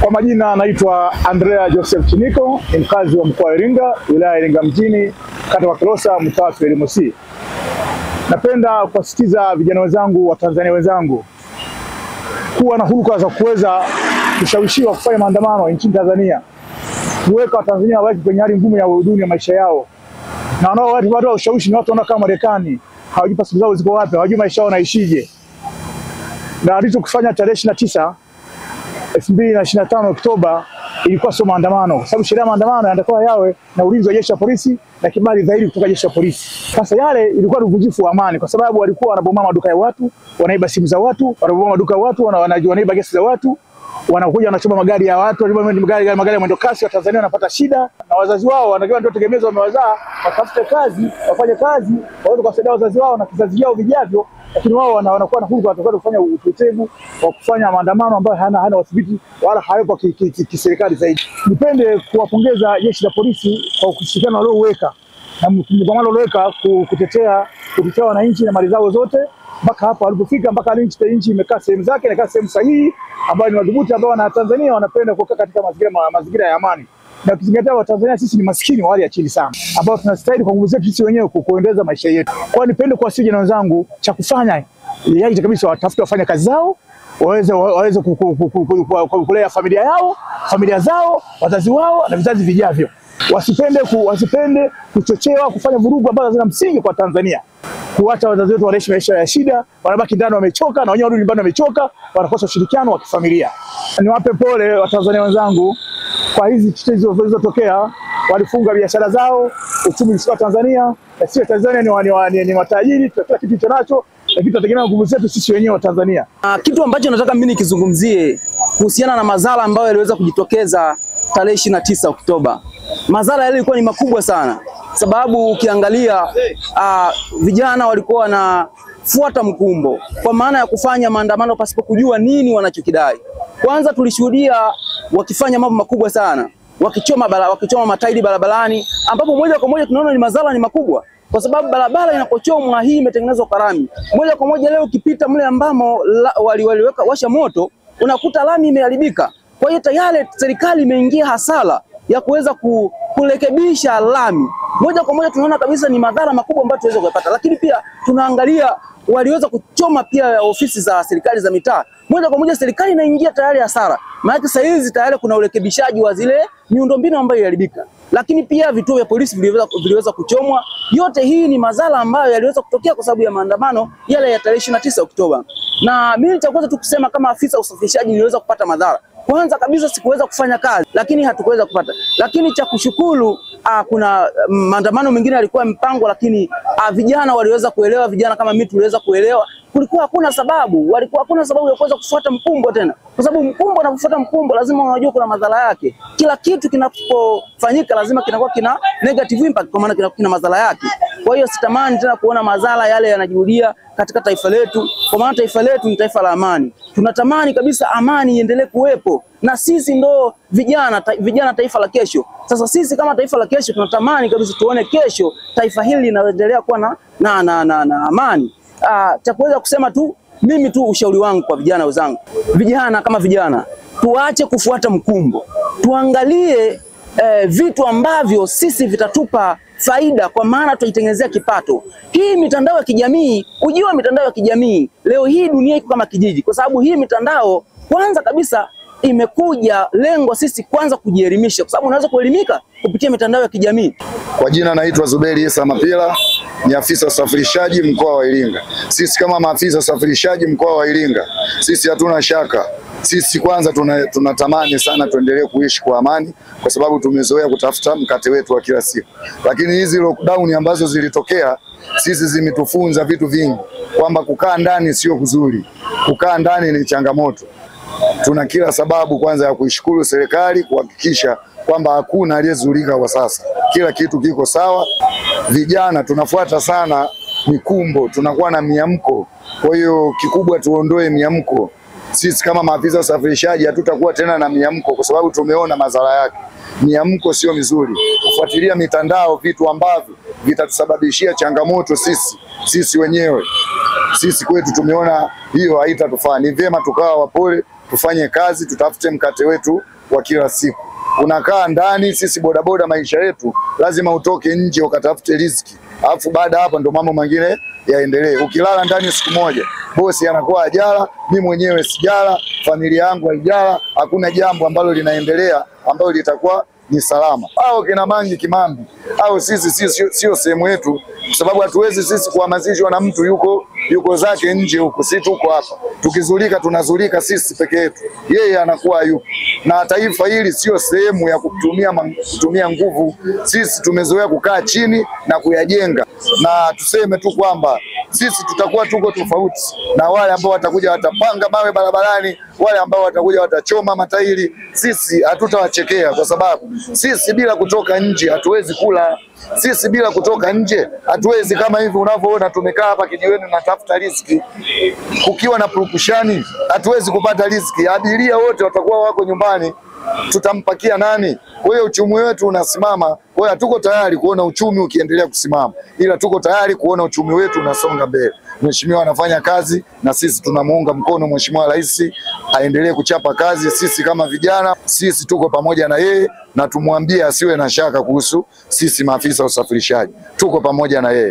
Kwa majina naitwa Andrea Joseph Chiniko, ni mkazi wa mkoa wa Iringa, wilaya ya Iringa mjini, kata wa Kilosa, mtaa wa Elimusi. Napenda kuwasisitiza vijana wenzangu, wa Tanzania wenzangu, kuwa na hulka za kuweza kushawishiwa kufanya maandamano nchini Tanzania. Kuweka Watanzania wabaki kwenye hali ngumu ya uduni ya maisha yao. Na watu wa ushawishi ni watu wanaokaa Marekani, hawajui pasi zao ziko wapi, hawajui maisha yao yanaishije. Na alichokifanya tarehe 29 2025 Oktoba ilikuwa sio maandamano, kwa sababu sheria ya maandamano yanatakiwa yawe na ulinzi wa jeshi la polisi na kibali zaidi kutoka jeshi la polisi. Sasa yale ilikuwa ni uvunjifu wa amani, kwa sababu walikuwa wanabomoa maduka ya watu, wanaiba simu za watu, wanabomoa maduka ya watu, wanaiba gesi za watu, wanakuja wanachoma magari ya watu, magari ya mwendo kasi. Wa Tanzania wanapata shida, na wazazi wao wanakiwa ndio tegemezi, wamewazaa watafute kazi, wafanye kazi, waweze kusaidia wazazi wao na kizazi chao vijavyo. Lakini wao wanakuwa na hulka watakwenda kufanya utetevu wa kufanya maandamano ambayo hana udhibiti wala hayapo kiserikali zaidi. Nipende kuwapongeza jeshi la polisi kwa kushirikiana walioweka na mpango walioweka kutetea wananchi na mali zao zote mpaka hapa walipofika, mpaka nchi imekaa sehemu zake na sehemu sahihi ambayo ni madhubuti, ambao na Tanzania wanapenda kukaa katika mazingira ya amani. Na kuzingatia wa Tanzania sisi ni maskini wa hali ya chini sana, ambao tunastahili kwa nguvu zetu sisi wenyewe kuendeleza maisha yetu. Kwa nipende kuwasaidia wenzangu cha kufanya yaje kabisa, watafute wafanye kazi zao, waweze kulea familia zao, wazazi wao na vizazi vijavyo. Wasipende kuchochewa kufanya vurugu ambazo zina msingi kwa Tanzania. Kuacha wazazi wetu wanaishi maisha ya shida, wanabaki ndani wamechoka, na wenyewe warudi nyumbani wamechoka, wanakosa ushirikiano wa kifamilia. Niwape pole Watanzania wenzangu kwa hizi tatizo zilizotokea. Walifunga biashara zao, uchumi wa Tanzania, na sisi Tanzania ni matajiri, kila kitu tunacho, lakini tunategemea nguvu zetu sisi wenyewe wa Tanzania. Kitu ambacho nataka mimi nikizungumzie kuhusiana na madhara ambayo yaliweza kujitokeza tarehe 29 Oktoba. Madhara yale yalikuwa ni makubwa sana, sababu ukiangalia vijana walikuwa wanafuata mkumbo kwa maana ya kufanya maandamano pasipo kujua nini wanachokidai. Kwanza tulishuhudia wakifanya mambo makubwa sana, wakichoma matairi barabarani, ambapo moja kwa moja tunaona ni madhara ni makubwa, kwa sababu barabara inapochomwa hii imetengenezwa kwa lami. Moja kwa moja leo ukipita mle ambamo waliweka washa moto, unakuta lami imeharibika. Kwa hiyo tayari serikali imeingia hasara ya kuweza kurekebisha lami. Moja kwa moja tunaona kabisa ni madhara makubwa ambayo tuweza kupata. Lakini pia tunaangalia waliweza kuchoma pia ofisi za serikali za mitaa. Moja kwa moja serikali inaingia tayari hasara. Maana sasa hizi tayari kuna urekebishaji wa zile miundombinu ambayo iliharibika. Lakini pia vituo vya polisi viliweza kuchomwa. Yote hii ni madhara ambayo yaliweza kutokea kwa sababu ya maandamano yale ya tarehe 29 Oktoba. Na mimi cha kwanza tukisema kama afisa usafirishaji niliweza kupata madhara. Kwanza kabisa sikuweza kufanya kazi, lakini hatukuweza kupata. Lakini cha kushukuru kuna maandamano mengine yalikuwa mpango, lakini vijana waliweza kuelewa, vijana kama mimi tuliweza kuelewa. Walikuwa hakuna sababu ya kuweza kufuata mkumbo tena. Kwa sababu mkumbo, unapofuata mkumbo lazima unajua kuna madhara yake. Kila kitu kinapofanyika lazima kinakuwa kina negative impact, kwa maana kina madhara yake. Kwa hiyo sitamani tena kuona madhara yale yanajirudia katika taifa letu, kwa maana taifa letu ni taifa la amani. Tunatamani kabisa amani iendelee kuwepo, na sisi ndo vijana taifa la kesho. Sasa sisi kama taifa la kesho tunatamani kabisa tuone kesho taifa hili linaendelea kuwa na amani. Cha kuweza kusema tu mimi tu ushauri wangu kwa vijana wenzangu, vijana kama vijana tuache kufuata mkumbo, tuangalie vitu ambavyo sisi vitatupa faida, kwa maana tuitengenezea kipato. Hii mitandao ya kijamii, ujue mitandao ya kijamii leo hii dunia iko kama kijiji, kwa sababu hii mitandao kwanza kabisa imekuja lengo sisi kwanza kujielimisha, kwa sababu unaweza kuelimika kupitia mitandao ya kijamii. Kwa jina naitwa Zuberi Isa Mapila, ni afisa usafirishaji mkoa wa Iringa. Sisi kama maafisa usafirishaji mkoa wa Iringa, sisi hatuna shaka. Sisi kwanza tunatamani sana tuendelee kuishi kwa amani, kwa sababu tumezoea kutafuta mkate wetu wa kila siku. Lakini hizi lockdown ambazo zilitokea, sisi zimetufunza vitu vingi, kwamba kukaa ndani sio kuzuri, kukaa ndani ni changamoto. Tuna kila sababu kwanza ya kuishukuru serikali kuhakikisha kwamba hakuna aliyezulika kwa sasa. Kila kitu kiko sawa. Vijana tunafuata sana mikumbo, tunakuwa na miamko. Kwa hiyo kikubwa tuondoe miamko. Sisi kama maafisa usafirishaji hatutakuwa tena na miamko, kwa sababu tumeona madhara yake. Miamko sio mizuri. Kufuatilia mitandao vitu ambavyo vitatusababishia changamoto sisi wenyewe. Sisi kwetu tumeona hiyo haitatufaa. Ni vyema tukawa wapole, tufanye kazi, tutafute mkate wetu wa kila siku. Unakaa ndani, sisi bodaboda maisha yetu lazima utoke nje ukatafute riziki. Alafu baada hapo ndo mambo mengine yaendelee. Ukilala ndani siku moja, bosi anakuwa ajala, mimi mwenyewe sijala, familia yangu haijala, hakuna jambo ambalo linaendelea ambalo litakuwa ni salama. Au kina Mangi Kimambi, au sisi sio sehemu yetu, kwa sababu hatuwezi sisi kuhamasishwa na mtu yuko zake nje huko. Sisi tuko hapa. Tukizulika tunazulika sisi peke yetu. Yeye anakuwa yupo. Na taifa hili sio sehemu ya kutumia nguvu. Sisi tumezoea kukaa chini na kuyajenga. Na tuseme tu kwamba sisi tutakuwa tuko tofauti na wale ambao watakuja watapanga mawe barabarani, wale ambao watakuja watachoma matairi. Sisi hatutawachekea, kwa sababu sisi bila kutoka nje hatuwezi kula. Sisi bila kutoka nje hatuwezi, kama hivi unavyoona tumekaa hapa kijiweni na tafuta riziki. Kukiwa na purukushani hatuwezi kupata riziki. Abiria wote watakuwa wako nyumbani, tutampakia nani? Kwa hiyo uchumi wetu unasimama. Kwa hiyo hatuko tayari kuona uchumi ukiendelea kusimama, ila tuko tayari kuona uchumi wetu unasonga mbele. Mheshimiwa anafanya kazi na sisi tunamuunga mkono Mheshimiwa Rais aendelee kuchapa kazi. Sisi kama vijana, sisi tuko pamoja na yeye, na tumwambie asiwe na shaka kuhusu sisi maafisa usafirishaji. Tuko pamoja na yeye.